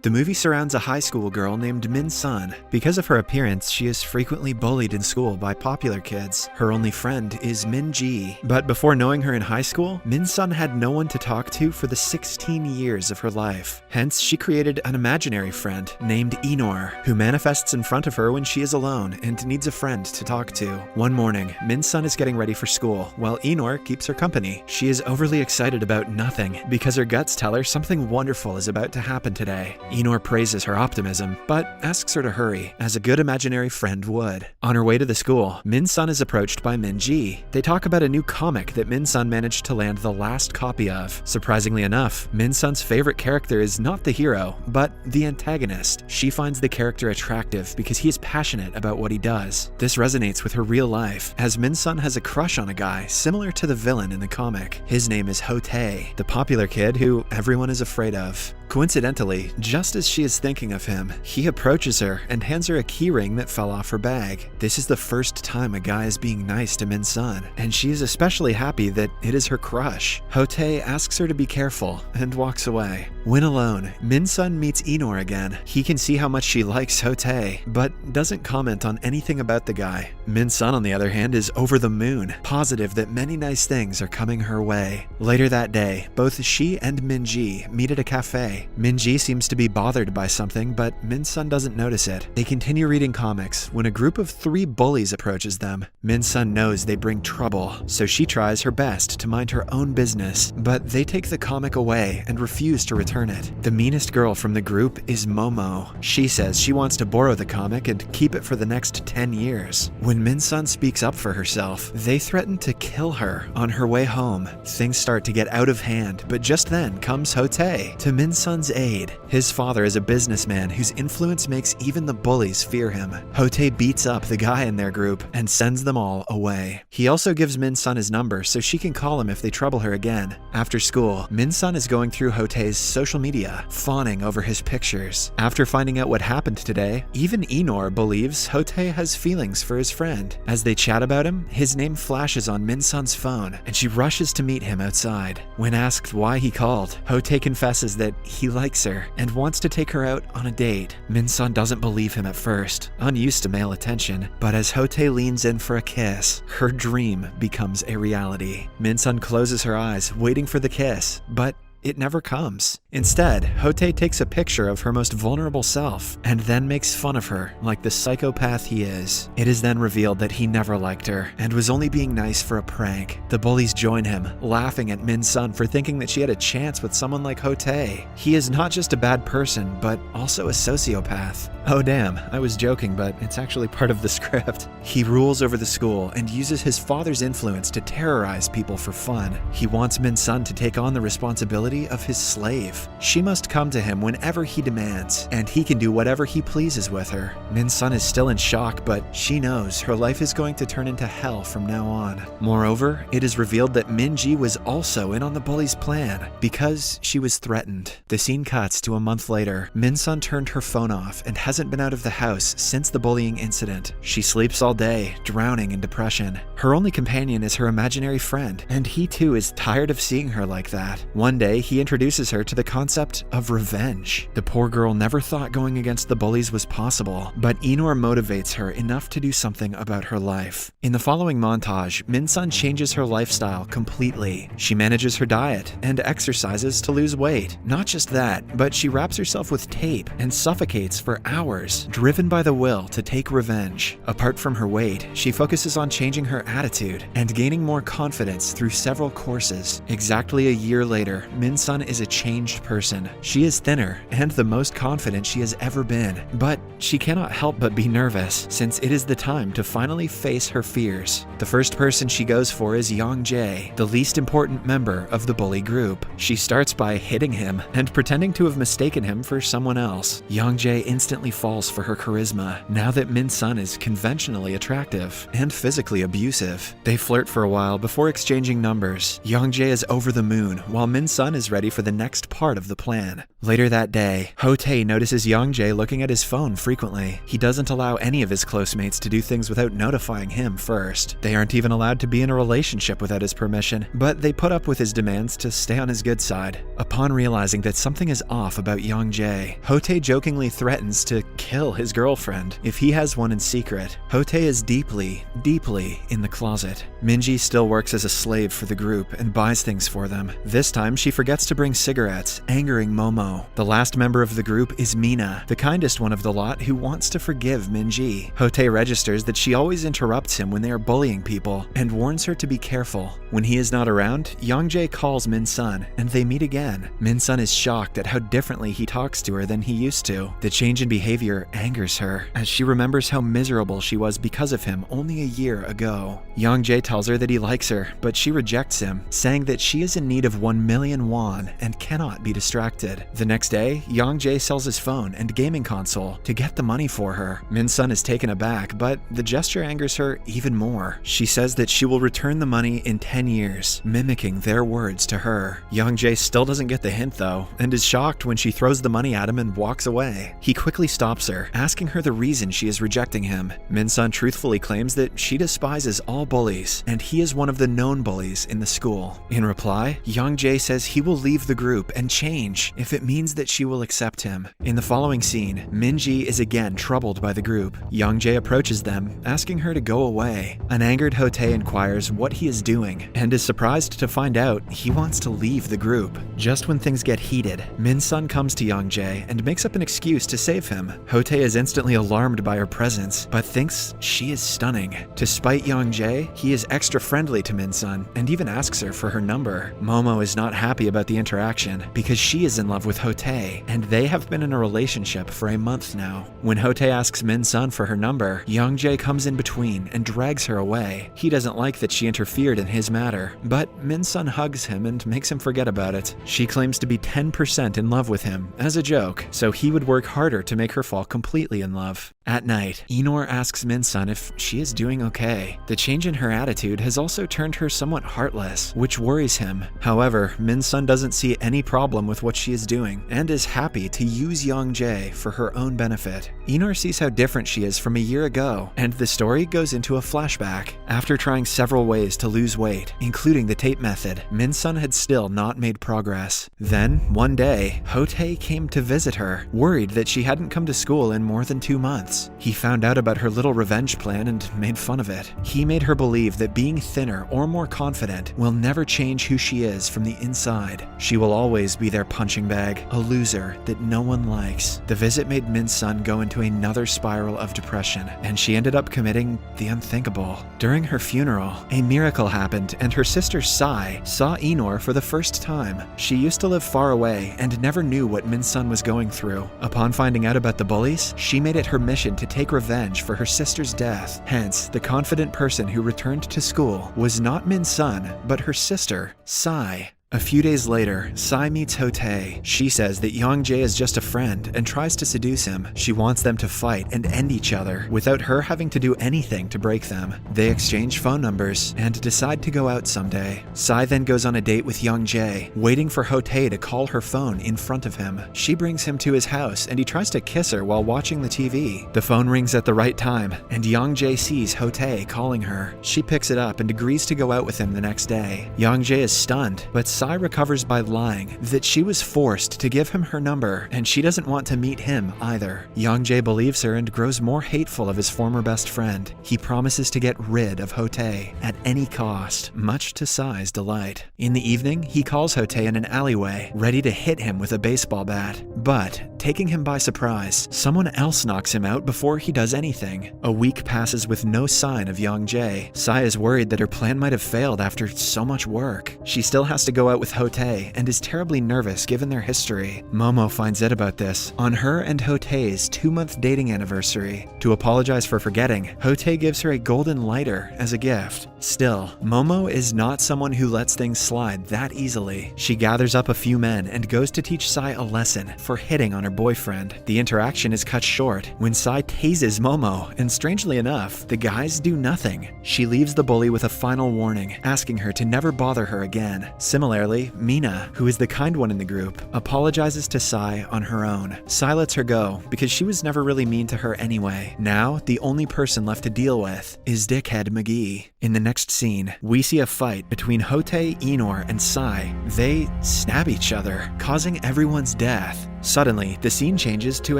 The movie surrounds a high school girl named Min-sun. Because of her appearance, she is frequently bullied in school by popular kids. Her only friend is Min-ji. But before knowing her in high school, Min-sun had no one to talk to for the 16 years of her life. Hence, she created an imaginary friend named Enor, who manifests in front of her when she is alone and needs a friend to talk to. One morning, Min-sun is getting ready for school, while Enor keeps her company. She is overly excited about nothing because her guts tell her something wonderful is about to happen today. Enor praises her optimism, but asks her to hurry, as a good imaginary friend would. On her way to the school, Min-sun is approached by Min-ji. They talk about a new comic that Min-sun managed to land the last copy of. Surprisingly enough, Min-sun's favorite character is not the hero, but the antagonist. She finds the character attractive because he is passionate about what he does. This resonates with her real life, as Min-sun has a crush on a guy similar to the villain in the comic. His name is Hotae, the popular kid who everyone is afraid of. Coincidentally, just as she is thinking of him, he approaches her and hands her a keyring that fell off her bag. This is the first time a guy is being nice to Min-sun, and she is especially happy that it is her crush. Hotae asks her to be careful and walks away. When alone, Min-sun meets Enor again. He can see how much she likes Hotae, but doesn't comment on anything about the guy. Min-sun, on the other hand, is over the moon, positive that many nice things are coming her way. Later that day, both she and Min-ji meet at a cafe. Min-ji seems to be bothered by something, but Min-sun doesn't notice it. They continue reading comics when a group of 3 bullies approaches them. Min-sun knows they bring trouble, so she tries her best to mind her own business, but they take the comic away and refuse to return it. The meanest girl from the group is Momo. She says she wants to borrow the comic and keep it for the next 10 years. When Min-sun speaks up for herself, they threaten to kill her. On her way home, things start to get out of hand, but just then comes Hotae to Min-sun's aid. His father is a businessman whose influence makes even the bullies fear him. Hotae beats up the guy in their group and sends them all away. He also gives Min-sun his number so she can call him if they trouble her again. After school, Min-sun is going through Hotae's social media, fawning over his pictures. After finding out what happened today, even Enor believes Hotae has feelings for his friend. As they chat about him, his name flashes on Min-sun's phone, and she rushes to meet him outside. When asked why he called, Hotae confesses that he likes her and wants to take her out on a date. Min-sun doesn't believe him at first, unused to male attention, but as Hotae leans in for a kiss, her dream becomes a reality. Min-sun closes her eyes, waiting for the kiss, but it never comes. Instead, Hotae takes a picture of her most vulnerable self and then makes fun of her like the psychopath he is. It is then revealed that he never liked her and was only being nice for a prank. The bullies join him, laughing at Min-sun for thinking that she had a chance with someone like Hotae. He is not just a bad person, but also a sociopath. Oh damn, I was joking, but it's actually part of the script. He rules over the school and uses his father's influence to terrorize people for fun. He wants Min-sun to take on the responsibility of his slave. She must come to him whenever he demands, and he can do whatever he pleases with her. Min-sun is still in shock, but she knows her life is going to turn into hell from now on. Moreover, it is revealed that Min-ji was also in on the bully's plan because she was threatened. The scene cuts to a month later. Min-sun turned her phone off and hasn't been out of the house since the bullying incident. She sleeps all day, drowning in depression. Her only companion is her imaginary friend, and he too is tired of seeing her like that. One day, he introduces her to the concept of revenge. The poor girl never thought going against the bullies was possible, but Enor motivates her enough to do something about her life. In the following montage, Min-sun changes her lifestyle completely. She manages her diet and exercises to lose weight. Not just that, but she wraps herself with tape and suffocates for hours, driven by the will to take revenge. Apart from her weight, she focuses on changing her attitude and gaining more confidence through several courses. Exactly a year later, Min-sun is a changed person. She is thinner and the most confident she has ever been, but she cannot help but be nervous since it is the time to finally face her fears. The first person she goes for is Young-jae, the least important member of the bully group. She starts by hitting him and pretending to have mistaken him for someone else. Young-jae instantly falls for her charisma now that Min-sun is conventionally attractive and physically abusive. They flirt for a while before exchanging numbers. Young-jae is over the moon while Min-sun is is ready for the next part of the plan. Later that day, Ho-tae notices Young-jae looking at his phone frequently. He doesn't allow any of his close mates to do things without notifying him first. They aren't even allowed to be in a relationship without his permission, but they put up with his demands to stay on his good side. Upon realizing that something is off about Young-jae, Ho-tae jokingly threatens to kill his girlfriend if he has one in secret. Ho-tae is deeply, deeply in the closet. Minji still works as a slave for the group and buys things for them. This time, she forgets to bring cigarettes, angering Momo. The last member of the group is Mina, the kindest one of the lot who wants to forgive Minji. Ho-tae registers that she always interrupts him when they are bullying people and warns her to be careful. When he is not around, Young-jae calls Min-sun and they meet again. Min-sun is shocked at how differently he talks to her than he used to. The change in behavior angers her as she remembers how miserable she was because of him only a year ago. Young-jae tells her that he likes her, but she rejects him, saying that she is in need of 1 million won and cannot be distracted. The next day, Young-jae sells his phone and gaming console to get the money for her. Min-sun is taken aback, but the gesture angers her even more. She says that she will return the money in 10 years, mimicking their words to her. Young-jae still doesn't get the hint though, and is shocked when she throws the money at him and walks away. He quickly stops her, asking her the reason she is rejecting him. Min-sun truthfully claims that she despises all bullies, and he is one of the known bullies in the school. In reply, Young-jae says he will leave the group and change if it means that she will accept him. In the following scene, Minji is again troubled by the group. Young-jae approaches them, asking her to go away. An angered Ho-tae inquires what he is doing, and is surprised to find out he wants to leave the group. Just when things get heated, Min-sun comes to Young-jae and makes up an excuse to save him. Ho-tae is instantly alarmed by her presence, but thinks she is stunning. To spite Young-jae, he is extra friendly to Min-sun and even asks her for her number. Momo is not happy about the interaction because she is in love with Ho-tae, and they have been in a relationship for a month now. When Ho-tae asks Min-sun for her number, Young-jae comes in between and drags her away. He doesn't like that she interfered in his matter, but Min-sun hugs him and makes him forget about it. She claims to be 10% in love with him as a joke, so he would work harder to make her fall completely in love. At night, Inor asks Min-sun if she is doing okay. The change in her attitude has also turned her somewhat heartless, which worries him. However, Min-sun doesn't see any problem with what she is doing and is happy to use Young-jae for her own benefit. Inor sees how different she is from a year ago, and the story goes into a flashback. After trying several ways to lose weight, including the tape method, Min-sun had still not made progress. Then, one day, Ho-tae came to visit her, worried that she hadn't come to school in more than 2 months. He found out about her little revenge plan and made fun of it. He made her believe that being thinner or more confident will never change who she is from the inside. She will always be their punching bag, a loser that no one likes. The visit made Min-sun go into another spiral of depression, and she ended up committing the unthinkable. During her funeral, a miracle happened, and her sister Sai saw Inor for the first time. She used to live far away and never knew what Min-sun was going through. Upon finding out about the bullies, she made it her mission to take revenge for her sister's death. Hence, the confident person who returned to school was not Min-sun, but her sister, Sai. A few days later, Sai meets Ho-tae. She says that Young-jae is just a friend and tries to seduce him. She wants them to fight and end each other without her having to do anything to break them. They exchange phone numbers and decide to go out someday. Sai then goes on a date with Young-jae, waiting for Ho-tae to call her phone in front of him. She brings him to his house and he tries to kiss her while watching the TV. The phone rings at the right time and Young-jae sees Ho-tae calling her. She picks it up and agrees to go out with him the next day. Young-jae is stunned, but Sai recovers by lying that she was forced to give him her number and she doesn't want to meet him either. Young-jae believes her and grows more hateful of his former best friend. He promises to get rid of Ho-tae at any cost, much to Sai's delight. In the evening, he calls Ho-tae in an alleyway, ready to hit him with a baseball bat. But, taking him by surprise, someone else knocks him out before he does anything. A week passes with no sign of Young-jae. Sai is worried that her plan might have failed after so much work. She still has to go out with Ho-tae and is terribly nervous given their history. Momo finds out about this on her and Ho-tae's 2-month dating anniversary. To apologize for forgetting, Ho-tae gives her a golden lighter as a gift. Still, Momo is not someone who lets things slide that easily. She gathers up a few men and goes to teach Sai a lesson for hitting on her boyfriend. The interaction is cut short when Sai tases Momo, and strangely enough, the guys do nothing. She leaves the bully with a final warning, asking her to never bother her again. Similarly, Mina, who is the kind one in the group, apologizes to Sai on her own. Sai lets her go because she was never really mean to her anyway. Now, the only person left to deal with is Dickhead McGee. In the next scene, we see a fight between Hote, Enor, and Sai. They stab each other, causing everyone's death. Suddenly, the scene changes to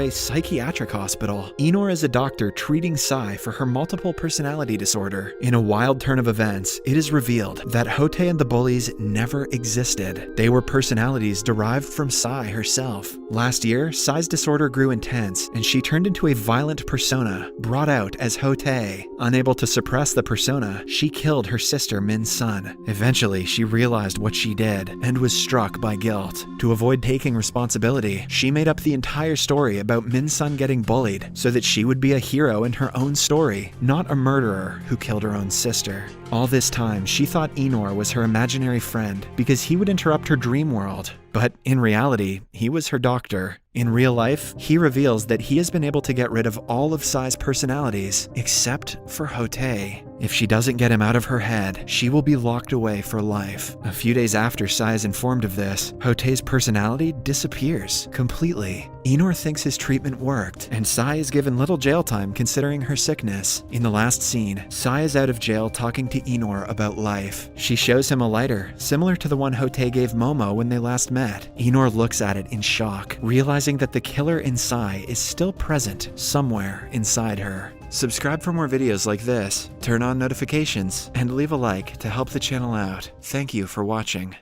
a psychiatric hospital. Enor is a doctor treating Sai for her multiple personality disorder. In a wild turn of events, it is revealed that Hote and the bullies never existed. They were personalities derived from Sai herself. Last year, Sai's disorder grew intense, and she turned into a violent persona, brought out as Hote. Unable to suppress the persona, she killed her sister Min's son. Eventually, she realized what she did and was struck by guilt. To avoid taking responsibility, she made up the entire story about Min's son getting bullied so that she would be a hero in her own story, not a murderer who killed her own sister. All this time, she thought Enor was her imaginary friend because he would interrupt her dream world. But in reality, he was her doctor. In real life, he reveals that he has been able to get rid of all of Sai's personalities, except for Hote. If she doesn't get him out of her head, she will be locked away for life. A few days after Sai is informed of this, Hote's personality disappears completely. Enor thinks his treatment worked, and Sai is given little jail time considering her sickness. In the last scene, Sai is out of jail talking to Enor about life. She shows him a lighter, similar to the one Hote gave Momo when they last met. Enor looks at it in shock, realizing that the killer in Sai is still present somewhere inside her. Subscribe for more videos like this, turn on notifications, and leave a like to help the channel out. Thank you for watching.